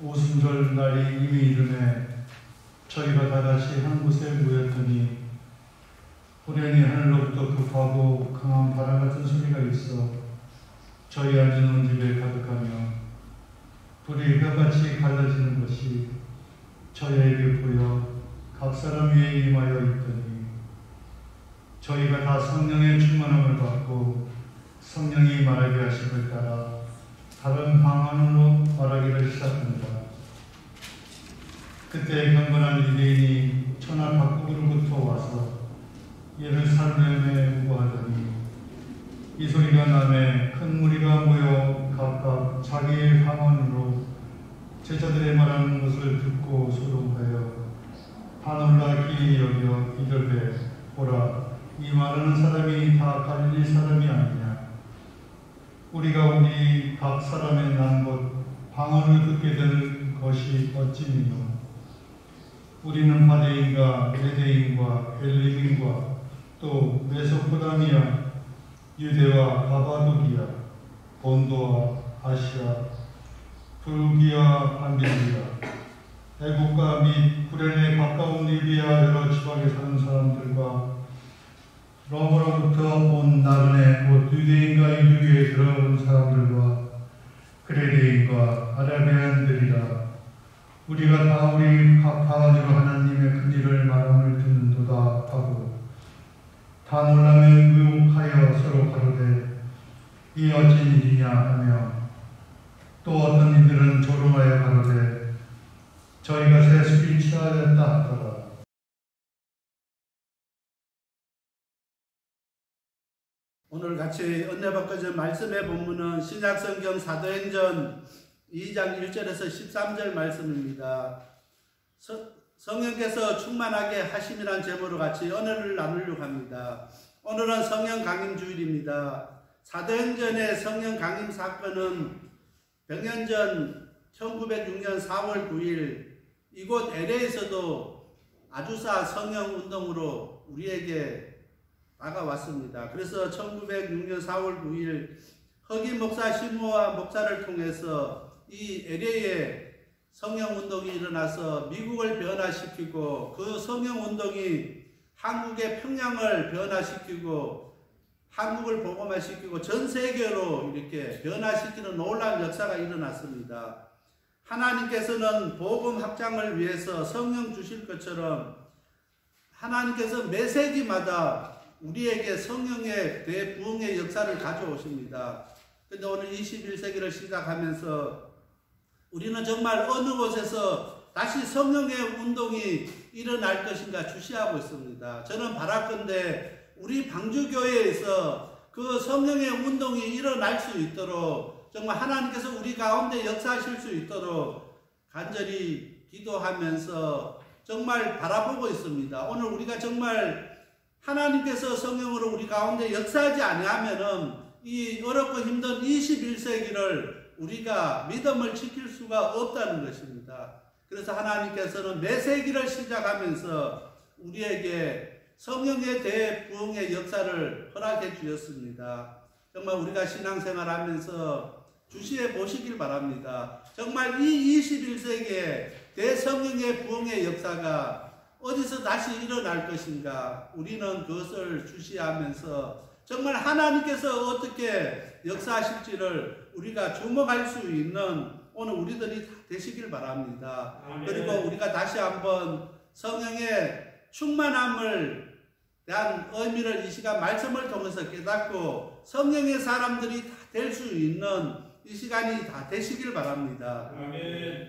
오순절 날이 이미 이르매 저희가 다같이 한 곳에 모였더니 호련히 하늘로부터 급하고 강한 바람 같은 소리가 있어 저희 앉은 집에 가득하며 불이 뼈같이 갈라지는 것이 저희에게 보여 각 사람 위에 임하여 있더니 저희가 다 성령의 충만함을 받고 성령이 말하게 하심을 따라 다른 방언으로 말하기를 시작합니다. 그때 경건한 유대인이 천하 각국으로부터 와서 예루살렘에 우거하더니 이 소리가 나매 큰 무리가 모여 각각 자기의 방언으로 제자들의 말하는 것을 듣고 소동하여 다 놀라 기이 여겨 이르되 보라 이 말하는 사람이 다 갈릴리 사람이 아니냐. 우리가 우리 각 사람의 난 것 방언을 듣게 될 것이 어찌미뇨. 우리는 바데인과 메데인과 엘림인과 또 메소포타미아, 유대와 가바도기아, 본도와 아시아, 불기아, 밤빌리아, 애국과 및 구레네 가까운 리비아 여러 지방에 사는 사람들과 로마로부터 온 나그네 곧 유대인과 인도교에 들어온 사람들과 그레네인과 아라비안들이라. 우리가 다 우리 각 방언으로 하나님의 큰 일을 말함을 듣는도다 하고 다 놀라며 의혹하여 서로 가로되 이 어찌 일이냐 하며 또 어떤 이들은 조롱하여 가로되 저희가 새 술이 취하였다 하더라. 오늘 같이 은혜 받고자 말씀의 본문은 신약성경 사도행전 2장 1절에서 13절 말씀입니다. 성령께서 충만하게 하심이란 제목으로 같이 언어를 나누려고 합니다. 오늘은 성령 강림 주일입니다. 사도행전의 성령 강림 사건은 100년 전 1906년 4월 9일 이곳 LA에서도 아주사 성령 운동으로 우리에게 다가왔습니다. 그래서 1906년 4월 9일 흑인 목사 시모아 목사를 통해서 이 LA에 성령운동이 일어나서 미국을 변화시키고 그 성령운동이 한국의 평양을 변화시키고 한국을 복음화시키고 전 세계로 이렇게 변화시키는 놀라운 역사가 일어났습니다. 하나님께서는 복음 확장을 위해서 성령 주실 것처럼 하나님께서 매 세기마다 우리에게 성령의 대부흥의 역사를 가져오십니다. 근데 오늘 21세기를 시작하면서 우리는 정말 어느 곳에서 다시 성령의 운동이 일어날 것인가 주시하고 있습니다. 저는 바랄건대 우리 방주교회에서 그 성령의 운동이 일어날 수 있도록 정말 하나님께서 우리 가운데 역사하실 수 있도록 간절히 기도하면서 정말 바라보고 있습니다. 오늘 우리가 정말 하나님께서 성령으로 우리 가운데 역사하지 아니하면은 이 어렵고 힘든 21세기를 우리가 믿음을 지킬 수가 없다는 것입니다. 그래서 하나님께서는 매 세기를 시작하면서 우리에게 성령의 대부흥의 역사를 허락해 주셨습니다. 정말 우리가 신앙생활하면서 주시해 보시길 바랍니다. 정말 이 21세기에 대성령의 부흥의 역사가 어디서 다시 일어날 것인가 우리는 그것을 주시하면서 정말 하나님께서 어떻게 역사하실지를 우리가 주목할 수 있는 오늘 우리들이 되시길 바랍니다. 아멘. 그리고 우리가 다시 한번 성령의 충만함을 대한 의미를 이 시간 말씀을 통해서 깨닫고 성령의 사람들이 다 될 수 있는 이 시간이 다 되시길 바랍니다. 아멘.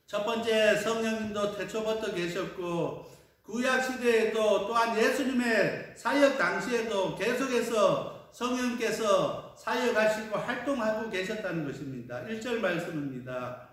첫 번째 성령님도 태초부터 계셨고 구약시대에도 또한 예수님의 사역 당시에도 계속해서 성령께서 사역하시고 활동하고 계셨다는 것입니다. 1절 말씀입니다.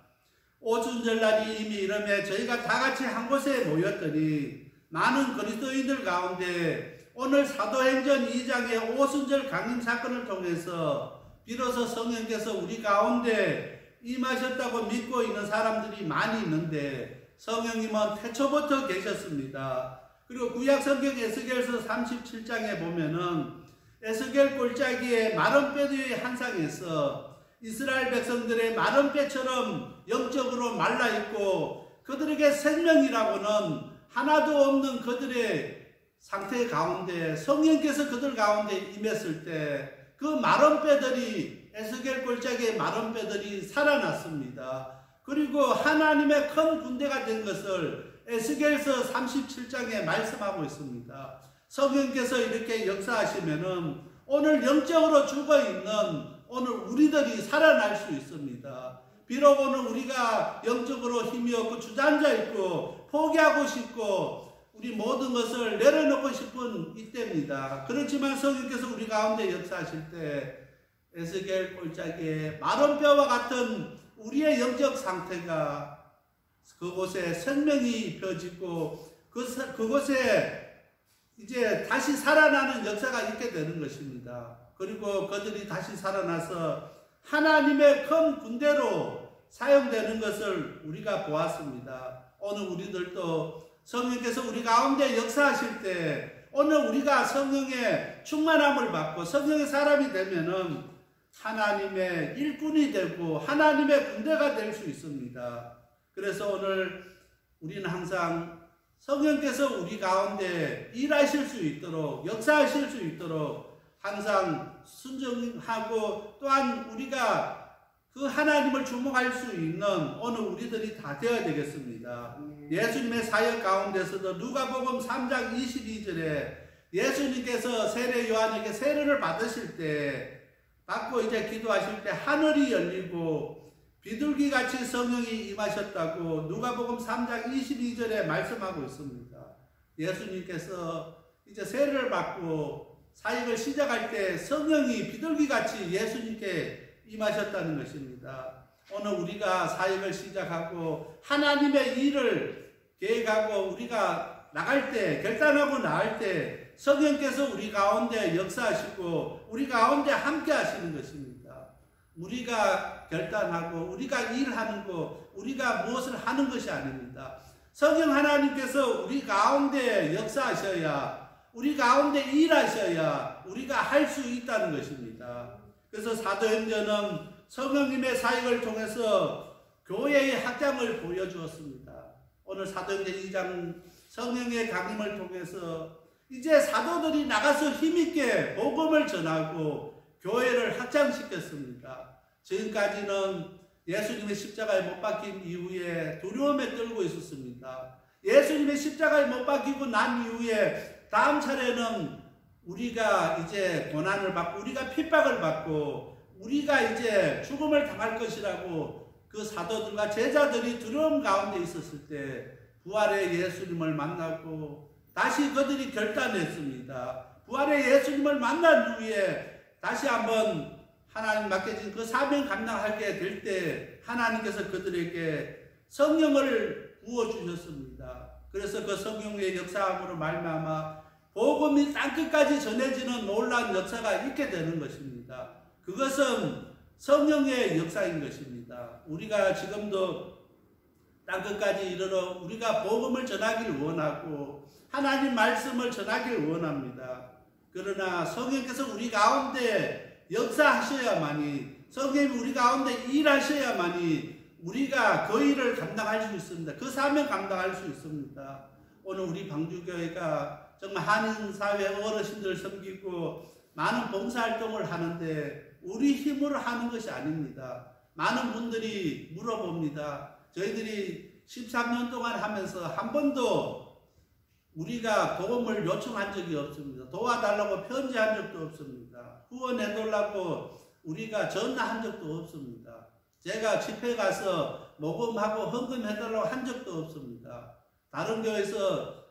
오순절날이 이미 이르매 저희가 다같이 한 곳에 모였더니 많은 그리스도인들 가운데 오늘 사도행전 2장의 오순절 강림 사건을 통해서 비로소 성령께서 우리 가운데 임하셨다고 믿고 있는 사람들이 많이 있는데 성령님은 태초부터 계셨습니다. 그리고 구약성경 에스겔서 37장에 보면은 에스겔 골짜기에 마른 뼈대의 한상에서 이스라엘 백성들의 마른 뼈처럼 영적으로 말라있고 그들에게 생명이라고는 하나도 없는 그들의 상태 가운데 성령께서 그들 가운데 임했을 때 그 마른 뼈들이 에스겔 골짜기의 마른 뼈들이 살아났습니다. 그리고 하나님의 큰 군대가 된 것을 에스겔서 37장에 말씀하고 있습니다. 성령께서 이렇게 역사하시면은 오늘 영적으로 죽어있는 오늘 우리들이 살아날 수 있습니다. 비록 오늘 우리가 영적으로 힘이 없고 주저앉아 있고 포기하고 싶고 우리 모든 것을 내려놓고 싶은 이때입니다. 그렇지만 성령께서 우리 가운데 역사하실 때 에스겔 골짜기에 마른 뼈와 같은 우리의 영적 상태가 그곳에 생명이 펴지고 그곳에 이제 다시 살아나는 역사가 있게 되는 것입니다. 그리고 그들이 다시 살아나서 하나님의 큰 군대로 사용되는 것을 우리가 보았습니다. 오늘 우리들도 성령께서 우리 가운데 역사하실 때 오늘 우리가 성령의 충만함을 받고 성령의 사람이 되면은 하나님의 일꾼이 되고 하나님의 군대가 될 수 있습니다. 그래서 오늘 우리는 항상 성령께서 우리 가운데 일하실 수 있도록 역사하실 수 있도록 항상 순종하고 또한 우리가 그 하나님을 주목할 수 있는 오늘 우리들이 다 되어야 되겠습니다. 예수님의 사역 가운데서도 누가복음 3장 22절에 예수님께서 세례 요한에게 세례를 받고 이제 기도하실 때 하늘이 열리고 비둘기같이 성령이 임하셨다고 누가복음 3장 22절에 말씀하고 있습니다. 예수님께서 이제 세례를 받고 사역을 시작할 때 성령이 비둘기같이 예수님께 임하셨다는 것입니다. 오늘 우리가 사역을 시작하고 하나님의 일을 계획하고 우리가 나갈 때 결단하고 나갈 때 성령께서 우리 가운데 역사하시고 우리 가운데 함께 하시는 것입니다. 우리가 결단하고 우리가 일하는 것 우리가 무엇을 하는 것이 아닙니다. 성령 하나님께서 우리 가운데 역사하셔야 우리 가운데 일하셔야 우리가 할 수 있다는 것입니다. 그래서 사도행전은 성령님의 사역을 통해서 교회의 확장을 보여주었습니다. 오늘 사도행전 2장 성령의 강림을 통해서 이제 사도들이 나가서 힘있게 복음을 전하고 교회를 확장시켰습니다. 지금까지는 예수님의 십자가에 못 박힌 이후에 두려움에 떨고 있었습니다. 예수님의 십자가에 못 박히고 난 이후에 다음 차례는 우리가 이제 고난을 받고 우리가 핍박을 받고 우리가 이제 죽음을 당할 것이라고 그 사도들과 제자들이 두려움 가운데 있었을 때 부활의 예수님을 만나고 다시 그들이 결단했습니다. 부활의 예수님을 만난 후에 다시 한번 하나님 맡겨진 그 사명 감당하게 될 때 하나님께서 그들에게 성령을 부어주셨습니다. 그래서 그 성령의 역사함으로 말미암아 복음이 땅끝까지 전해지는 놀라운 역사가 있게 되는 것입니다. 그것은 성령의 역사인 것입니다. 우리가 지금도 땅끝까지 이르러 우리가 복음을 전하길 원하고 하나님 말씀을 전하길 원합니다. 그러나 성령께서 우리 가운데 역사하셔야만이 성령이 우리 가운데 일하셔야만이 우리가 그 일을 감당할 수 있습니다. 그 사명 감당할 수 있습니다. 오늘 우리 방주교회가 정말 한인사회 어르신들 섬기고 많은 봉사활동을 하는데 우리 힘으로 하는 것이 아닙니다. 많은 분들이 물어봅니다. 저희들이 13년 동안 하면서 한 번도 우리가 도움을 요청한 적이 없습니다. 도와달라고 편지한 적도 없습니다. 후원해달라고 우리가 전화한 적도 없습니다. 제가 집회 가서 모금하고 헌금해달라고 한 적도 없습니다. 다른 교회에서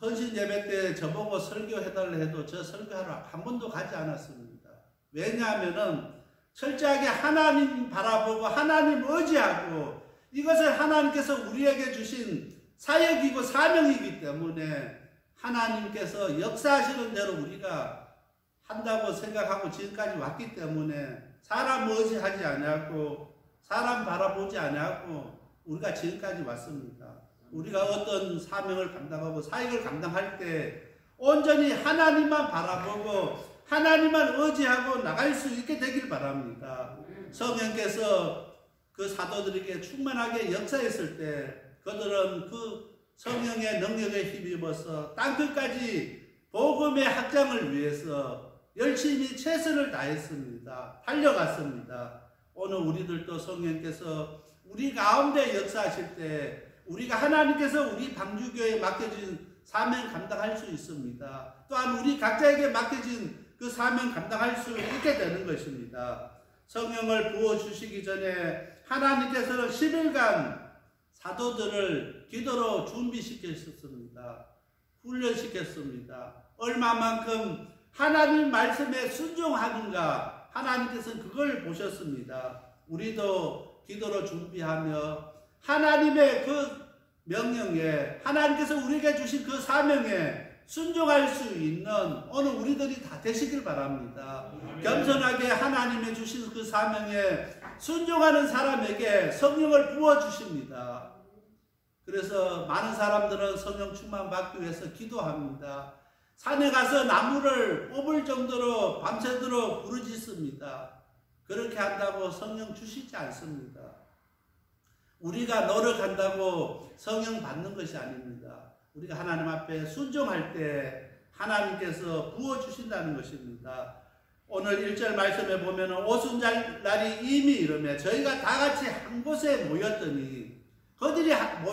헌신 예배 때 저보고 설교해달라 해도 저 설교하러 한 번도 가지 않았습니다. 왜냐하면은 철저하게 하나님 바라보고 하나님 의지하고 이것을 하나님께서 우리에게 주신 사역이고 사명이기 때문에 하나님께서 역사하시는 대로 우리가 한다고 생각하고 지금까지 왔기 때문에 사람 의지하지 아니하고 사람 바라보지 아니하고 우리가 지금까지 왔습니다. 우리가 어떤 사명을 감당하고 사역을 감당할 때 온전히 하나님만 바라보고 하나님만 의지하고 나갈 수 있게 되길 바랍니다. 성령께서 그 사도들에게 충만하게 역사했을 때 그들은 그 성령의 능력에 힘입어서 땅끝까지 복음의 확장을 위해서 열심히 최선을 다했습니다. 달려갔습니다. 오늘 우리들도 성령께서 우리 가운데 역사하실 때 우리가 하나님께서 우리 방주교회에 맡겨진 사명 감당할 수 있습니다. 또한 우리 각자에게 맡겨진 그 사명 감당할 수 있게 되는 것입니다. 성령을 부어주시기 전에 하나님께서는 10일간 사도들을 기도로 준비시켰습니다. 훈련시켰습니다. 얼마만큼 하나님 말씀에 순종하는가 하나님께서는 그걸 보셨습니다. 우리도 기도로 준비하며 하나님의 그 명령에 하나님께서 우리에게 주신 그 사명에 순종할 수 있는 오늘 우리들이 다 되시길 바랍니다. 겸손하게 하나님의 주신 그 사명에 순종하는 사람에게 성령을 부어주십니다. 그래서 많은 사람들은 성령 충만 받기 위해서 기도합니다. 산에 가서 나무를 뽑을 정도로 밤새도록 부르짖습니다. 그렇게 한다고 성령 주시지 않습니다. 우리가 노력한다고 성령 받는 것이 아닙니다. 우리가 하나님 앞에 순종할 때 하나님께서 부어주신다는 것입니다. 오늘 1절 말씀에 보면 오순절날이 이미 이르며 저희가 다 같이 한 곳에 모였더니 그들이 한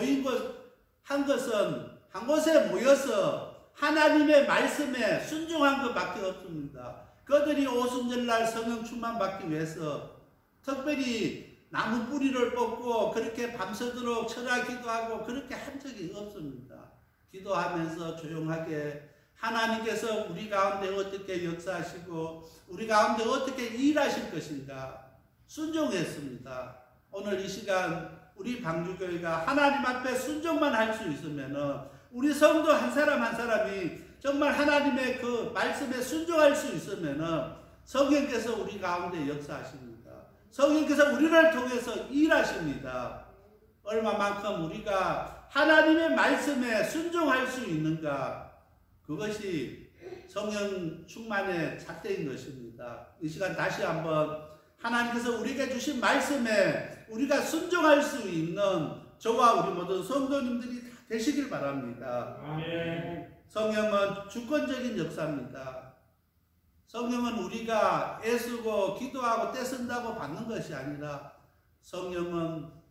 것은 한 곳에 모여서 하나님의 말씀에 순종한 것밖에 없습니다. 그들이 오순절날 성령 충만 받기 위해서 특별히 나무 뿌리를 뽑고 그렇게 밤새도록 철야 기도하고 그렇게 한 적이 없습니다. 기도하면서 조용하게 하나님께서 우리 가운데 어떻게 역사하시고 우리 가운데 어떻게 일하실 것인가 순종했습니다. 오늘 이 시간 우리 방주교회가 하나님 앞에 순종만 할 수 있으면 우리 성도 한 사람 한 사람이 정말 하나님의 그 말씀에 순종할 수 있으면 성령께서 우리 가운데 역사하십니다. 성령께서 우리를 통해서 일하십니다. 얼마만큼 우리가 하나님의 말씀에 순종할 수 있는가 그것이 성령 충만의 잣대인 것입니다. 이 시간 다시 한번 하나님께서 우리에게 주신 말씀에 우리가 순종할 수 있는 저와 우리 모든 성도님들이 다 되시길 바랍니다. 아멘. 성령은 주권적인 역사입니다. 성령은 우리가 애쓰고 기도하고 떼쓴다고 받는 것이 아니라 성령은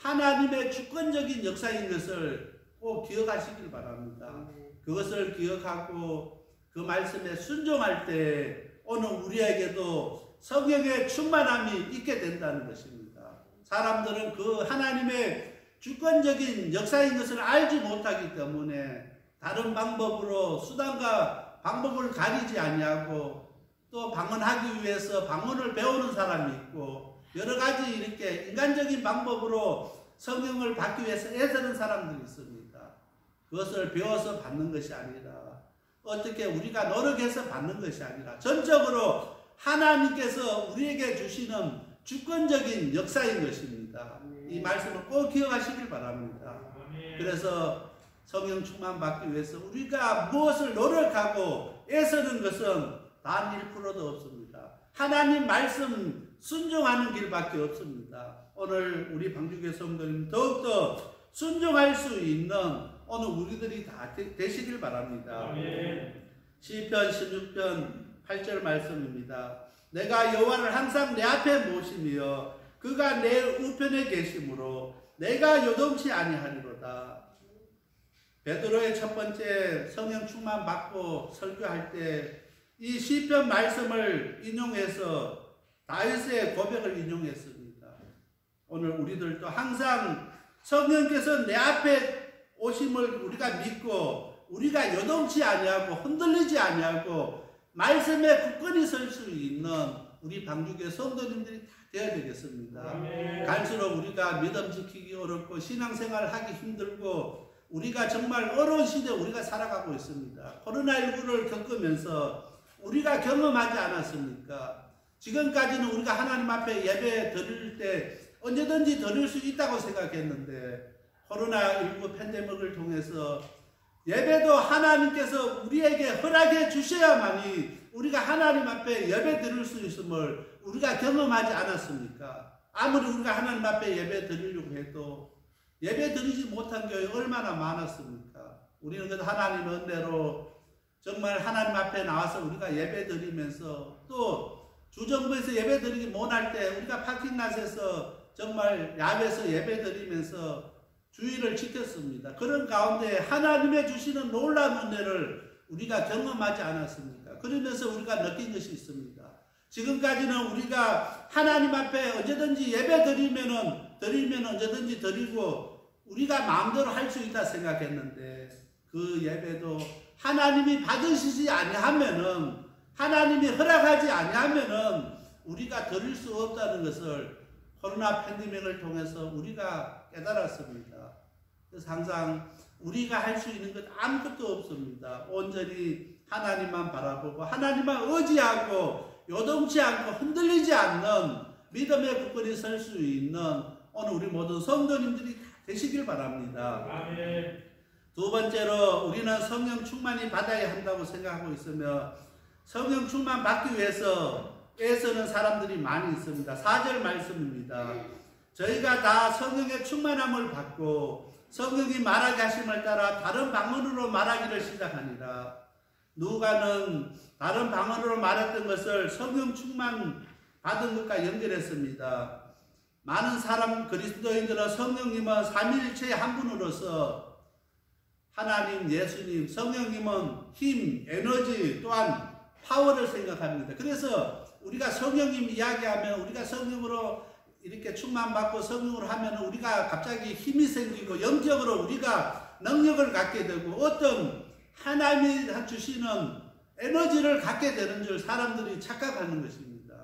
하나님의 주권적인 역사인 것을 꼭 기억하시길 바랍니다. 그것을 기억하고 그 말씀에 순종할 때 오늘 우리에게도 성령의 충만함이 있게 된다는 것입니다. 사람들은 그 하나님의 주권적인 역사인 것을 알지 못하기 때문에 다른 방법으로 수단과 방법을 가리지 아니하고 또 방언하기 위해서 방언을 배우는 사람이 있고 여러 가지 이렇게 인간적인 방법으로 성령을 받기 위해서 애쓰는 사람들이 있습니다. 그것을 배워서 받는 것이 아니라 어떻게 우리가 노력해서 받는 것이 아니라 전적으로 하나님께서 우리에게 주시는 주권적인 역사인 것입니다. 이 말씀을 꼭 기억하시길 바랍니다. 그래서 성령 충만 받기 위해서 우리가 무엇을 노력하고 애쓰는 것은 단 1%도 없습니다. 하나님 말씀 순종하는 길밖에 없습니다. 오늘 우리 방주교회 성도님 더욱더 순종할 수 있는 오늘 우리들이 다 되시길 바랍니다. 시편 16편 8절 말씀입니다. 내가 여호와를 항상 내 앞에 모시며 그가 내 우편에 계심으로 내가 요동치 아니하리로다. 베드로의 첫 번째 성령 충만 받고 설교할 때 이 시편 말씀을 인용해서 다윗의 고백을 인용했습니다. 오늘 우리들도 항상 성령께서 내 앞에 오심을 우리가 믿고 우리가 요동치 아니하고 흔들리지 아니하고 말씀에 굳건히 설 수 있는 우리 방주교회 성도님들이 다 되어야 되겠습니다. 아멘. 갈수록 우리가 믿음 지키기 어렵고 신앙생활 하기 힘들고 우리가 정말 어려운 시대에 우리가 살아가고 있습니다. 코로나19를 겪으면서 우리가 경험하지 않았습니까? 지금까지는 우리가 하나님 앞에 예배 드릴 때 언제든지 드릴 수 있다고 생각했는데 코로나19 팬데믹을 통해서 예배도 하나님께서 우리에게 허락해 주셔야만이 우리가 하나님 앞에 예배 드릴 수 있음을 우리가 경험하지 않았습니까? 아무리 우리가 하나님 앞에 예배 드리려고 해도 예배 드리지 못한 교회 얼마나 많았습니까? 우리는 그래도 하나님의 은혜로 정말 하나님 앞에 나와서 우리가 예배 드리면서 또 주정부에서 예배 드리기 못할 때 우리가 파킹낫에서 정말 야외에서 예배 드리면서 주의를 지켰습니다. 그런 가운데 하나님의 주시는 놀라운 은혜를 우리가 경험하지 않았습니까? 그러면서 우리가 느낀 것이 있습니다. 지금까지는 우리가 하나님 앞에 언제든지 예배 드리면 언제든지 드리고 우리가 마음대로 할 수 있다 생각했는데 그 예배도 하나님이 받으시지 아니하면은 하나님이 허락하지 아니하면은 우리가 드릴 수 없다는 것을 코로나 팬데믹을 통해서 우리가 깨달았습니다. 그래서 항상 우리가 할 수 있는 것 아무것도 없습니다. 온전히 하나님만 바라보고 하나님만 의지하고 요동치 않고 흔들리지 않는 믿음의 굳건히 설 수 있는 오늘 우리 모든 성도님들이 되시길 바랍니다. 아멘. 두 번째로 우리는 성령 충만이 받아야 한다고 생각하고 있으며 성령 충만 받기 위해서 애쓰는 사람들이 많이 있습니다. 4절 말씀입니다. 저희가 다 성령의 충만함을 받고 성령이 말하게 하심을 따라 다른 방언으로 말하기를 시작하니라. 누가는 다른 방언으로 말했던 것을 성령 충만 받은 것과 연결했습니다. 많은 사람 그리스도인들은 성령님은 삼위일체의 한 분으로서 하나님, 예수님, 성령님은 힘, 에너지 또한 파워를 생각합니다. 그래서 우리가 성령님 이야기하면 우리가 성령으로 이렇게 충만받고 성령으로 하면 우리가 갑자기 힘이 생기고 영적으로 우리가 능력을 갖게 되고 어떤 하나님이 주시는 에너지를 갖게 되는 줄 사람들이 착각하는 것입니다.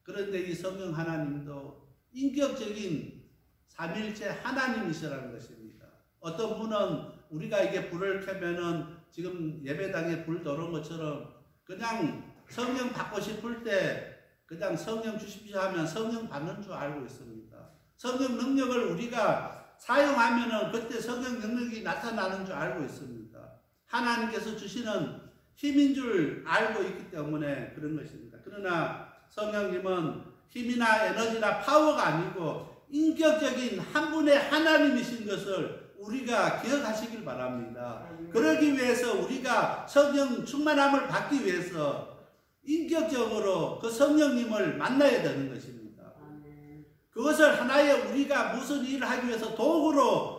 그런데 이 성령 하나님도 인격적인 삼위일체 하나님이시라는 것입니다. 어떤 분은 우리가 이게 불을 켜면은 지금 예배당에 불 들어온 것처럼 그냥 성령 받고 싶을 때 그냥 성령 주십시오 하면 성령 받는 줄 알고 있습니다. 성령 능력을 우리가 사용하면은 그때 성령 능력이 나타나는 줄 알고 있습니다. 하나님께서 주시는 힘인 줄 알고 있기 때문에 그런 것입니다. 그러나 성령님은 힘이나 에너지나 파워가 아니고 인격적인 한 분의 하나님이신 것을 우리가 기억하시길 바랍니다. 그러기 위해서 우리가 성령 충만함을 받기 위해서 인격적으로 그 성령님을 만나야 되는 것입니다. 그것을 하나의 우리가 무슨 일을 하기 위해서 도구로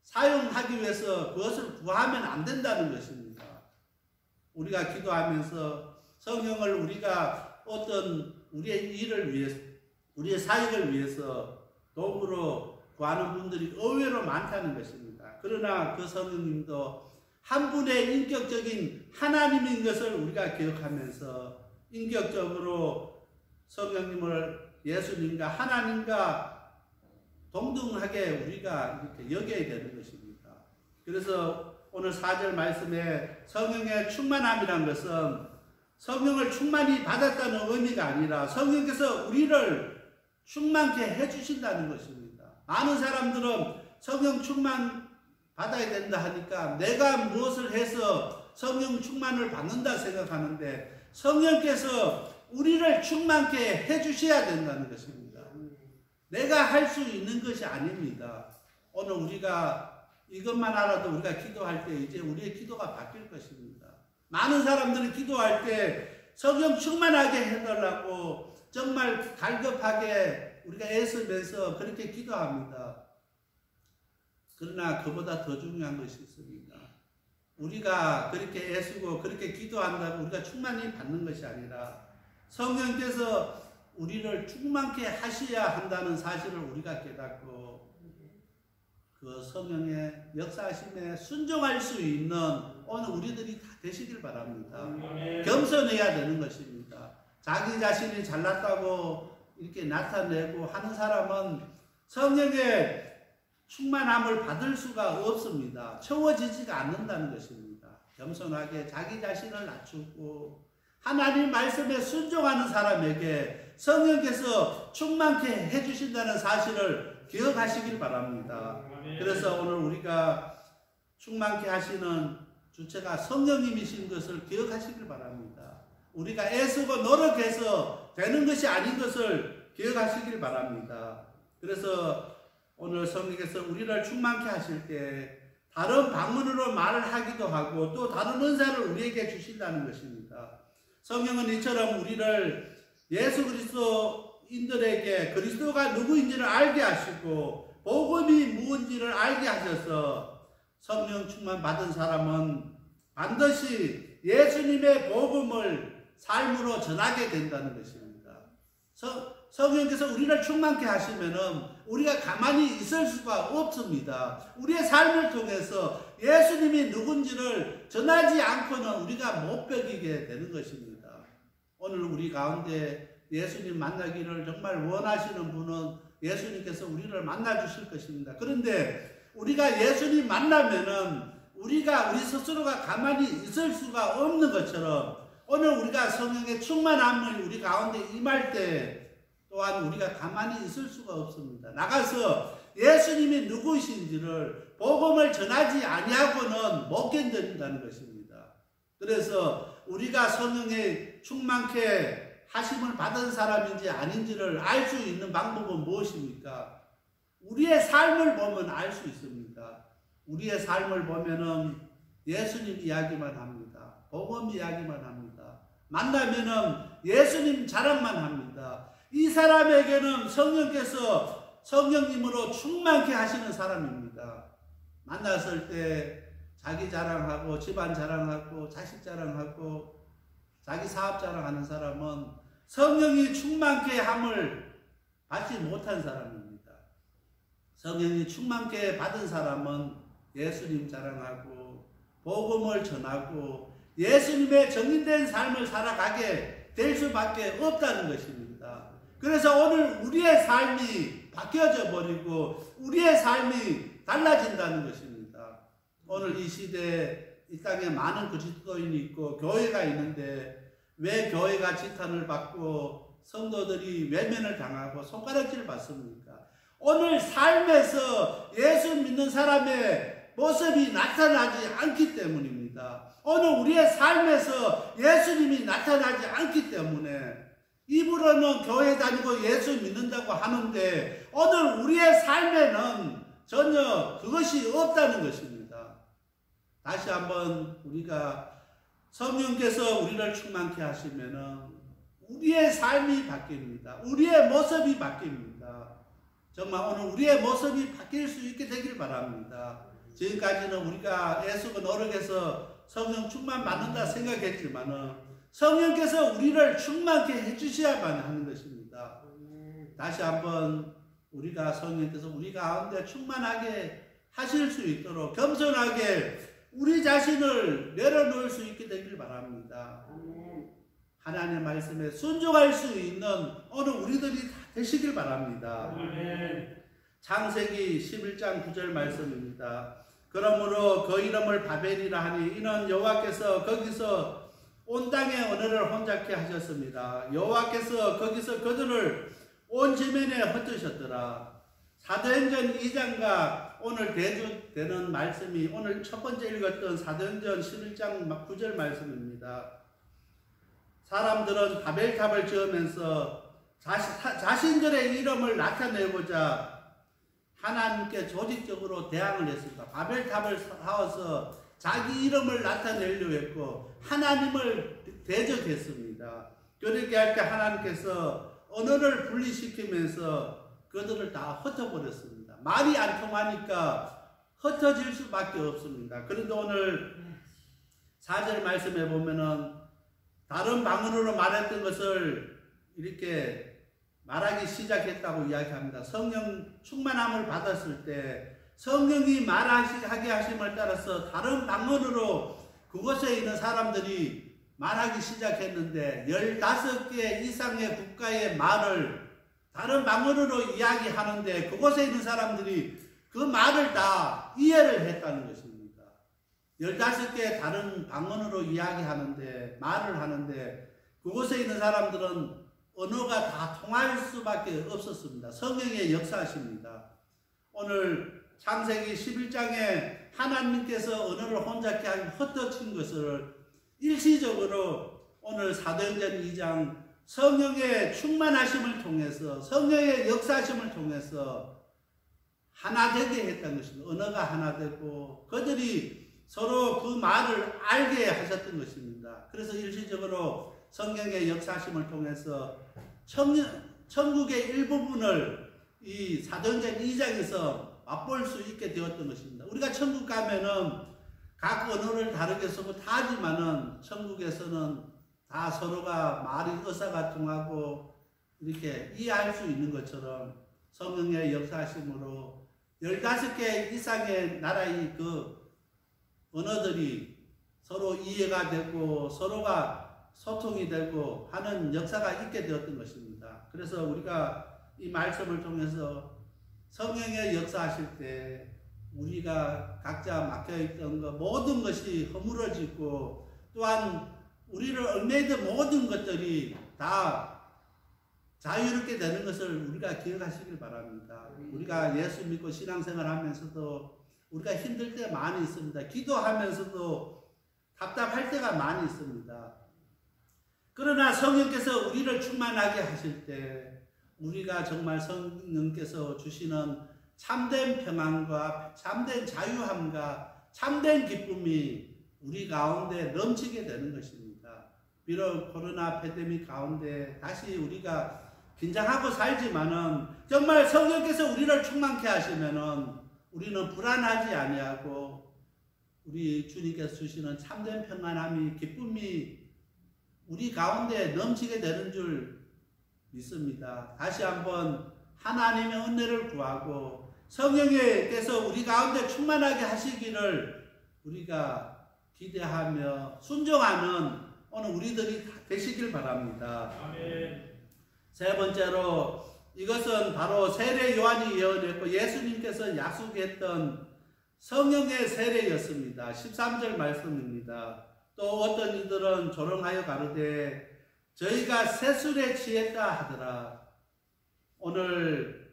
사용하기 위해서 그것을 구하면 안 된다는 것입니다. 우리가 기도하면서 성령을 우리가 어떤 우리의 일을 위해서, 우리의 사역을 위해서 도구로 구하는 분들이 의외로 많다는 것입니다. 그러나 그 성령님도 한 분의 인격적인 하나님인 것을 우리가 기억하면서 인격적으로 성령님을 예수님과 하나님과 동등하게 우리가 이렇게 여겨야 되는 것입니다. 그래서 오늘 4절 말씀에 성령의 충만함이란 것은 성령을 충만히 받았다는 의미가 아니라 성령께서 우리를 충만케 해주신다는 것입니다. 많은 사람들은 성령 충만 받아야 된다 하니까 내가 무엇을 해서 성령 충만을 받는다 생각하는데 성령께서 우리를 충만케 해주셔야 된다는 것입니다. 내가 할 수 있는 것이 아닙니다. 오늘 우리가 이것만 알아도 우리가 기도할 때 이제 우리의 기도가 바뀔 것입니다. 많은 사람들이 기도할 때 성령 충만하게 해달라고 정말 갈급하게 우리가 애쓰면서 그렇게 기도합니다. 그러나 그보다 더 중요한 것이 있습니다. 우리가 그렇게 애쓰고 그렇게 기도한다고 우리가 충만히 받는 것이 아니라 성령께서 우리를 충만케 하셔야 한다는 사실을 우리가 깨닫고 그 성령의 역사하심에 순종할 수 있는 오늘 우리들이 다 되시길 바랍니다. 겸손해야 되는 것입니다. 자기 자신이 잘났다고 이렇게 나타내고 하는 사람은 성령의 충만함을 받을 수가 없습니다. 채워지지가 않는다는 것입니다. 겸손하게 자기 자신을 낮추고 하나님 말씀에 순종하는 사람에게 성령께서 충만케 해주신다는 사실을 기억하시길 바랍니다. 그래서 오늘 우리가 충만케 하시는 주체가 성령님이신 것을 기억하시길 바랍니다. 우리가 애쓰고 노력해서 되는 것이 아닌 것을 기억하시길 바랍니다. 그래서 오늘 성령께서 우리를 충만케 하실 때 다른 방언으로 말을 하기도 하고 또 다른 은사를 우리에게 주신다는 것입니다. 성령은 이처럼 우리를 예수 그리스도인들에게 그리스도가 누구인지를 알게 하시고 복음이 무엇인지를 알게 하셔서 성령 충만 받은 사람은 반드시 예수님의 복음을 삶으로 전하게 된다는 것입니다. 성령께서 우리를 충만케 하시면은 우리가 가만히 있을 수가 없습니다. 우리의 삶을 통해서 예수님이 누군지를 전하지 않고는 우리가 못 배기게 되는 것입니다. 오늘 우리 가운데 예수님 만나기를 정말 원하시는 분은 예수님께서 우리를 만나 주실 것입니다. 그런데 우리가 예수님 만나면은 우리가 우리 스스로가 가만히 있을 수가 없는 것처럼 오늘 우리가 성령의 충만함을 우리 가운데 임할 때 또한 우리가 가만히 있을 수가 없습니다. 나가서 예수님이 누구이신지를 복음을 전하지 아니하고는 못 견딘다는 것입니다. 그래서 우리가 성령의 충만케 하심을 받은 사람인지 아닌지를 알 수 있는 방법은 무엇입니까? 우리의 삶을 보면 알 수 있습니다. 우리의 삶을 보면은 예수님 이야기만 합니다. 복음 이야기만 합니다. 만나면은 예수님 자랑만 합니다. 이 사람에게는 성령께서 성령님으로 충만케 하시는 사람입니다. 만났을 때 자기 자랑하고 집안 자랑하고 자식 자랑하고 자기 사업 자랑하는 사람은 성령이 충만케 함을 받지 못한 사람입니다. 성령이 충만케 받은 사람은 예수님 자랑하고 복음을 전하고 예수님의 정인된 삶을 살아가게 될 수밖에 없다는 것입니다. 그래서 오늘 우리의 삶이 바뀌어져 버리고 우리의 삶이 달라진다는 것입니다. 오늘 이 시대에 이 땅에 많은 그리스도인이 있고 교회가 있는데 왜 교회가 지탄을 받고 성도들이 외면을 당하고 손가락질을 받습니까? 오늘 삶에서 예수 믿는 사람의 모습이 나타나지 않기 때문입니다. 오늘 우리의 삶에서 예수님이 나타나지 않기 때문에 입으로는 교회 다니고 예수 믿는다고 하는데 오늘 우리의 삶에는 전혀 그것이 없다는 것입니다. 다시 한번 우리가 성령께서 우리를 충만케 하시면은 우리의 삶이 바뀝니다. 우리의 모습이 바뀝니다. 정말 오늘 우리의 모습이 바뀔 수 있게 되길 바랍니다. 지금까지는 우리가 애쓰고 노력해서 성령 충만 받는다 생각했지만은 성령께서 우리를 충만케 해주셔야만 하는 것입니다. 다시 한번 우리가 성령께서 우리 가운데 충만하게 하실 수 있도록 겸손하게 우리 자신을 내려놓을 수 있게 되길 바랍니다. 하나님의 말씀에 순종할 수 있는 오늘 우리들이 다 되시길 바랍니다. 창세기 11장 9절 말씀입니다. 그러므로 그 이름을 바벨이라 하니 이는 여호와께서 거기서 온 땅의 언어를 혼잡케 하셨습니다. 여호와께서 거기서 그들을 온 지면에 흩으셨더라. 사도행전 2장과 오늘 대주되는 말씀이 오늘 첫 번째 읽었던 사도행전 11장 9절 말씀입니다. 사람들은 바벨탑을 지으면서 자신들의 이름을 나타내고자 하나님께 조직적으로 대항을 했습니다. 바벨탑을 세워서 자기 이름을 나타내려고 했고 하나님을 대적했습니다. 그렇게 할 때 하나님께서 언어를 분리시키면서 그들을 다 흩어버렸습니다. 말이 안 통하니까 흩어질 수밖에 없습니다. 그런데 오늘 4절 말씀에 보면은 다른 방언으로 말했던 것을 이렇게 말하기 시작했다고 이야기합니다. 성령 충만함을 받았을 때 성령이 말하게 하심을 따라서 다른 방언으로 그곳에 있는 사람들이 말하기 시작했는데 15개 이상의 국가의 말을 다른 방언으로 이야기하는데 그곳에 있는 사람들이 그 말을 다 이해를 했다는 것입니다. 15개 다른 방언으로 이야기하는데 말을 하는데 그곳에 있는 사람들은 언어가 다 통할 수밖에 없었습니다. 성령의 역사십니다. 오늘 창세기 11장에 하나님께서 언어를 혼잡케 하고 헛되친 것을 일시적으로 오늘 사도행전 2장 성령의 충만하심을 통해서 성령의 역사하심을 통해서 하나 되게 했던 것입니다. 언어가 하나 되고 그들이 서로 그 말을 알게 하셨던 것입니다. 그래서 일시적으로 성령의 역사하심을 통해서 천국의 일부분을 이 사도행전 2장에서 맛볼 수 있게 되었던 것입니다. 우리가 천국 가면은 각 언어를 다르게 쓰고 다 하지만은 천국에서는 다 서로가 말이 의사가 통하고 이렇게 이해할 수 있는 것처럼 성령의 역사하심으로 15개 이상의 나라의 그 언어들이 서로 이해가 되고 서로가 소통이 되고 하는 역사가 있게 되었던 것입니다. 그래서 우리가 이 말씀을 통해서 성령의 역사하실 때 우리가 각자 막혀있던 것 모든 것이 허물어지고 또한 우리를 얽매이던 모든 것들이 다 자유롭게 되는 것을 우리가 기억하시길 바랍니다. 우리가 예수 믿고 신앙생활 하면서도 우리가 힘들 때 많이 있습니다. 기도하면서도 답답할 때가 많이 있습니다. 그러나 성령께서 우리를 충만하게 하실 때 우리가 정말 성령께서 주시는 참된 평안과 참된 자유함과 참된 기쁨이 우리 가운데 넘치게 되는 것입니다. 비록 코로나 팬데믹 가운데 다시 우리가 긴장하고 살지만은 정말 성령께서 우리를 충만케 하시면은 우리는 불안하지 아니하고 우리 주님께서 주시는 참된 평안함이 기쁨이 우리 가운데 넘치게 되는 줄 믿습니다. 다시 한번 하나님의 은혜를 구하고 성령께서 우리 가운데 충만하게 하시기를 우리가 기대하며 순종하는 오늘 우리들이 되시길 바랍니다. 아멘. 세 번째로 이것은 바로 세례 요한이 예언했고 예수님께서 약속했던 성령의 세례였습니다. 13절 말씀입니다. 또 어떤 이들은 조롱하여 가로되 저희가 세술에 취했다 하더라. 오늘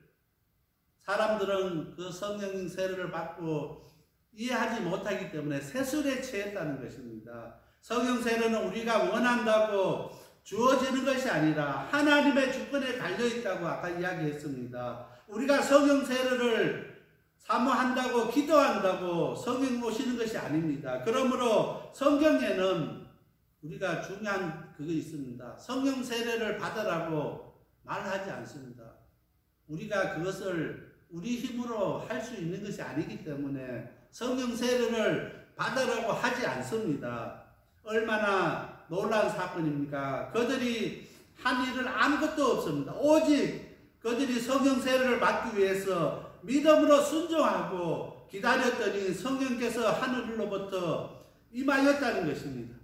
사람들은 그 성령 세례를 받고 이해하지 못하기 때문에 세술에 취했다는 것입니다. 성령 세례는 우리가 원한다고 주어지는 것이 아니라 하나님의 주권에 달려있다고 아까 이야기했습니다. 우리가 성령 세례를 사모한다고 기도한다고 성령 오시는 것이 아닙니다. 그러므로 성경에는 우리가 중요한 그거 있습니다. 성령 세례를 받으라고 말하지 않습니다. 우리가 그것을 우리 힘으로 할 수 있는 것이 아니기 때문에 성령 세례를 받으라고 하지 않습니다. 얼마나 놀라운 사건입니까? 그들이 한 일은 아무것도 없습니다. 오직 그들이 성령 세례를 받기 위해서 믿음으로 순종하고 기다렸더니 성령께서 하늘로부터 임하였다는 것입니다.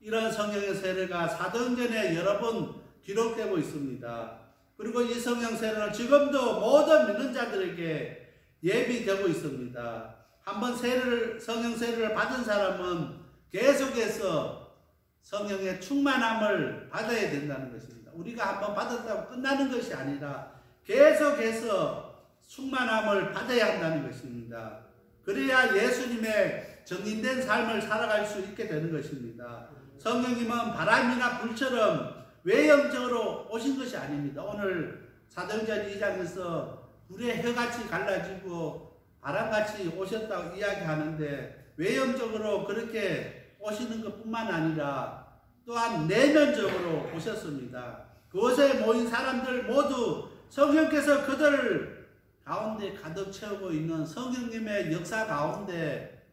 이런 성령의 세례가 사도행전에 여러 번 기록되고 있습니다. 그리고 이 성령 세례는 지금도 모든 믿는 자들에게 예비되고 있습니다. 한번 성령 세례를 받은 사람은 계속해서 성령의 충만함을 받아야 된다는 것입니다. 우리가 한번 받았다고 끝나는 것이 아니라 계속해서 충만함을 받아야 한다는 것입니다. 그래야 예수님의 정인된 삶을 살아갈 수 있게 되는 것입니다. 성령님은 바람이나 불처럼 외형적으로 오신 것이 아닙니다. 오늘 사도행전 2장에서 불의 혀같이 갈라지고 바람같이 오셨다고 이야기하는데 외형적으로 그렇게 오시는 것뿐만 아니라 또한 내면적으로 오셨습니다. 그곳에 모인 사람들 모두 성령께서 그들 가운데 가득 채우고 있는 성령님의 역사 가운데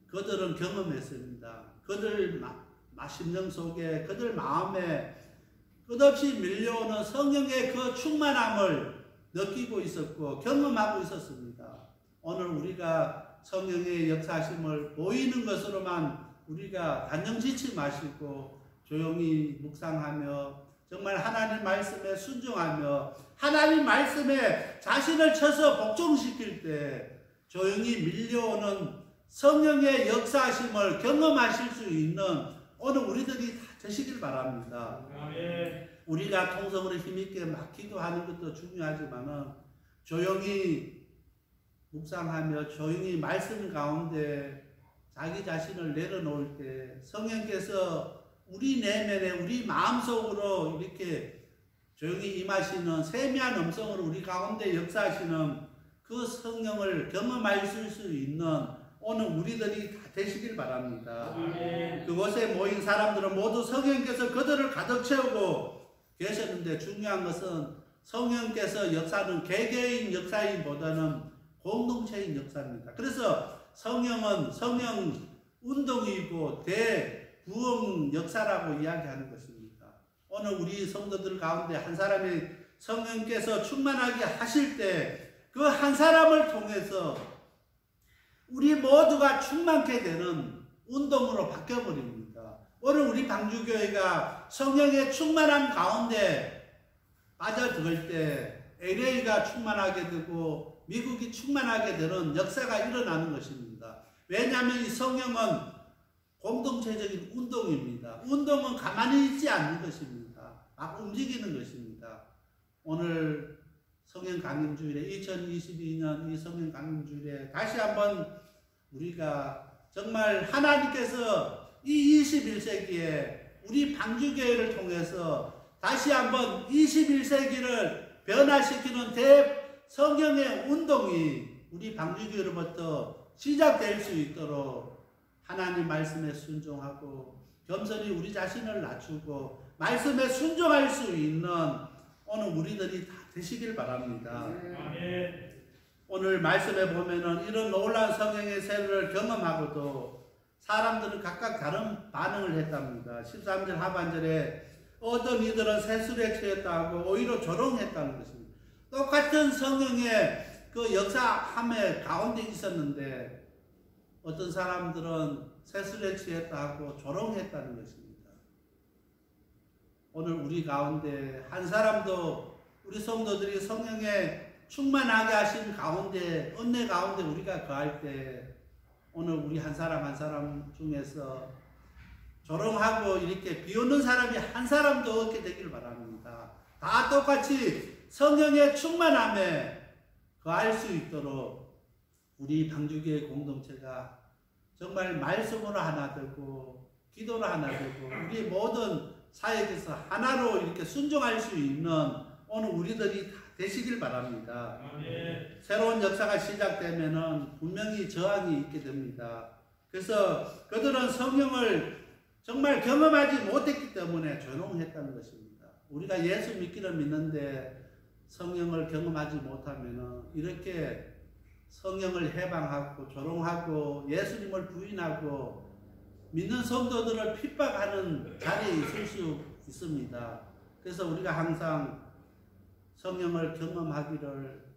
그들은 경험했습니다. 그들 심령 속에 그들 마음에 끝없이 밀려오는 성령의 그 충만함을 느끼고 있었고 경험하고 있었습니다. 오늘 우리가 성령의 역사심을 보이는 것으로만 우리가 단정짓지 마시고 조용히 묵상하며 정말 하나님 말씀에 순종하며 하나님 말씀에 자신을 쳐서 복종시킬 때 조용히 밀려오는 성령의 역사심을 경험하실 수 있는 오늘 우리들이 다 되시길 바랍니다. 아멘. 우리가 통성으로 힘있게 막 기도하는 것도 중요하지만 조용히 묵상하며 조용히 말씀 가운데 자기 자신을 내려놓을 때 성령께서 우리 내면에 우리 마음속으로 이렇게 조용히 임하시는 세미한 음성으로 우리 가운데 역사하시는 그 성령을 경험하실 수 있는 오늘 우리들이 다 되시길 바랍니다. 그곳에 모인 사람들은 모두 성령께서 그들을 가득 채우고 계셨는데 중요한 것은 성령께서 역사는 개개인 역사인보다는 공동체인 역사입니다. 그래서 성령은 성령 운동이고 대부흥 역사라고 이야기하는 것입니다. 오늘 우리 성도들 가운데 한 사람이 성령께서 충만하게 하실 때 그 한 사람을 통해서 우리 모두가 충만케 되는 운동으로 바뀌어버립니다. 오늘 우리 방주교회가 성령의 충만함 가운데 빠져들을 때 LA가 충만하게 되고 미국이 충만하게 되는 역사가 일어나는 것입니다. 왜냐하면 이 성령은 공동체적인 운동입니다. 운동은 가만히 있지 않는 것입니다. 막 움직이는 것입니다. 오늘 성령 강림주일에 2022년 이 성령 강림주일에 다시 한번 우리가 정말 하나님께서 이 21세기에 우리 방주교회를 통해서 다시 한번 21세기를 변화시키는 성령의 운동이 우리 방주교회로부터 시작될 수 있도록 하나님 말씀에 순종하고 겸손히 우리 자신을 낮추고 말씀에 순종할 수 있는 오늘 우리들이 다 되시길 바랍니다. 오늘 말씀에 보면은 이런 놀라운 성령의 세례를 경험하고도 사람들은 각각 다른 반응을 했답니다. 13절 하반절에 어떤 이들은 세술에 취했다고 오히려 조롱했다는 것입니다. 똑같은 성령의 그 역사함의 가운데 있었는데 어떤 사람들은 세술에 취했다고 조롱했다는 것입니다. 오늘 우리 가운데 한 사람도 우리 성도들이 성령에 충만하게 하신 가운데 은혜 가운데 우리가 거할 때 오늘 우리 한 사람 한 사람 중에서 조롱하고 이렇게 비웃는 사람이 한 사람도 없게 되기를 바랍니다. 다 똑같이 성령의 충만함에 거할 수 있도록 우리 방주교회 공동체가 정말 말씀으로 하나 되고 기도로 하나 되고 우리 모든 사역에서 하나로 이렇게 순종할 수 있는 오늘 우리들이 다 되시길 바랍니다. 새로운 역사가 시작되면은 분명히 저항이 있게 됩니다. 그래서 그들은 성령을 정말 경험하지 못했기 때문에 조롱했다는 것입니다. 우리가 예수 믿기는 믿는데 성령을 경험하지 못하면은 이렇게 성령을 해방하고 조롱하고 예수님을 부인하고 믿는 성도들을 핍박하는 자리에 있을 수 있습니다. 그래서 우리가 항상 성령을 경험하기를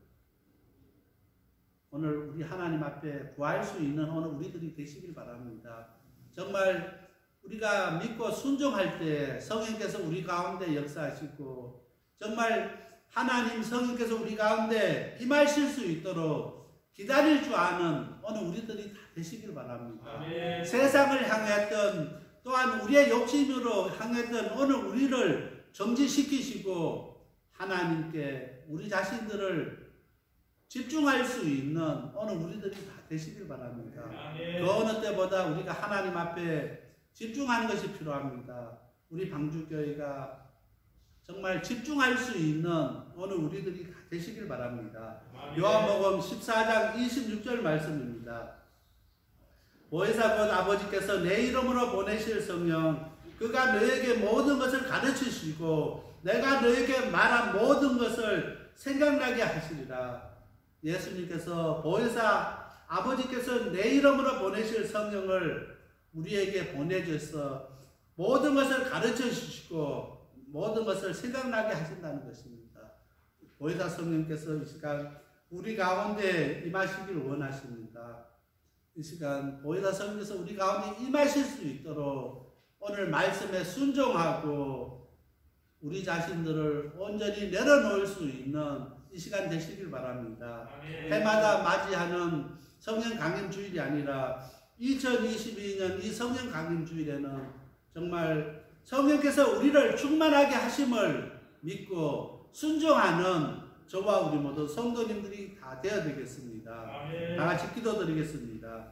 오늘 우리 하나님 앞에 구할 수 있는 오늘 우리들이 되시길 바랍니다. 정말 우리가 믿고 순종할 때 성령께서 우리 가운데 역사하시고 정말 하나님 성령께서 우리 가운데 임하실 수 있도록 기다릴 줄 아는 오늘 우리들이 다 되시길 바랍니다. 아멘. 세상을 향했던 또한 우리의 욕심으로 향했던 오늘 우리를 정지시키시고 하나님께 우리 자신들을 집중할 수 있는 오늘 우리들이 다 되시길 바랍니다. 아멘. 그 어느 때보다 우리가 하나님 앞에 집중하는 것이 필요합니다. 우리 방주교회가 정말 집중할 수 있는 오늘 우리들이 다 되시길 바랍니다. 요한복음 14장 26절 말씀입니다. 보혜사 곧 아버지께서 내 이름으로 보내실 성령 그가 너에게 모든 것을 가르치시고 내가 너에게 말한 모든 것을 생각나게 하시리라. 예수님께서 보혜사 아버지께서 내 이름으로 보내실 성령을 우리에게 보내줘서 모든 것을 가르쳐 주시고 모든 것을 생각나게 하신다는 것입니다. 보혜사 성령께서 이 시간 우리 가운데 임하시길 원하십니다. 이 시간 보혜사 성령께서 우리 가운데 임하실 수 있도록 오늘 말씀에 순종하고 우리 자신들을 온전히 내려놓을 수 있는 이 시간 되시길 바랍니다. 해마다 맞이하는 성령 강림 주일이 아니라 2022년 이 성령 강림 주일에는 정말 성령께서 우리를 충만하게 하심을 믿고 순종하는 저와 우리 모두 성도님들이 다 되어야 되겠습니다. 다 같이 기도드리겠습니다.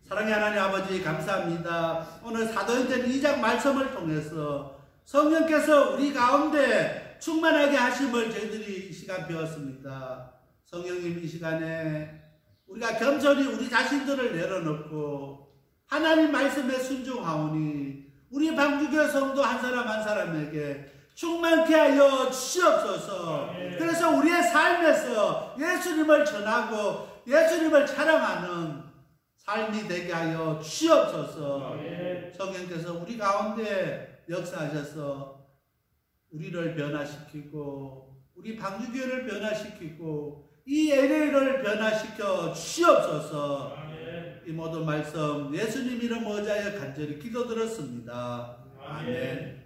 사랑의 하나님 아버지 감사합니다. 오늘 사도행전 2장 말씀을 통해서 성령께서 우리 가운데 충만하게 하심을 저희들이 이 시간 배웠습니다. 성령님 이 시간에 우리가 겸손히 우리 자신들을 내려놓고 하나님 말씀에 순종하오니 우리 방주교 성도 한 사람 한 사람에게 충만케 하여 주시옵소서. 그래서 우리의 삶에서 예수님을 전하고 예수님을 찬양하는 삶이 되게 하여 주시옵소서. 성령께서 우리 가운데 역사하셔서 우리를 변화시키고 우리 방주교를 변화시키고 이 LA를 변화시켜 주시옵소서. 이 모든 말씀 예수님 이름 의지하여 간절히 기도드렸습니다. 아멘.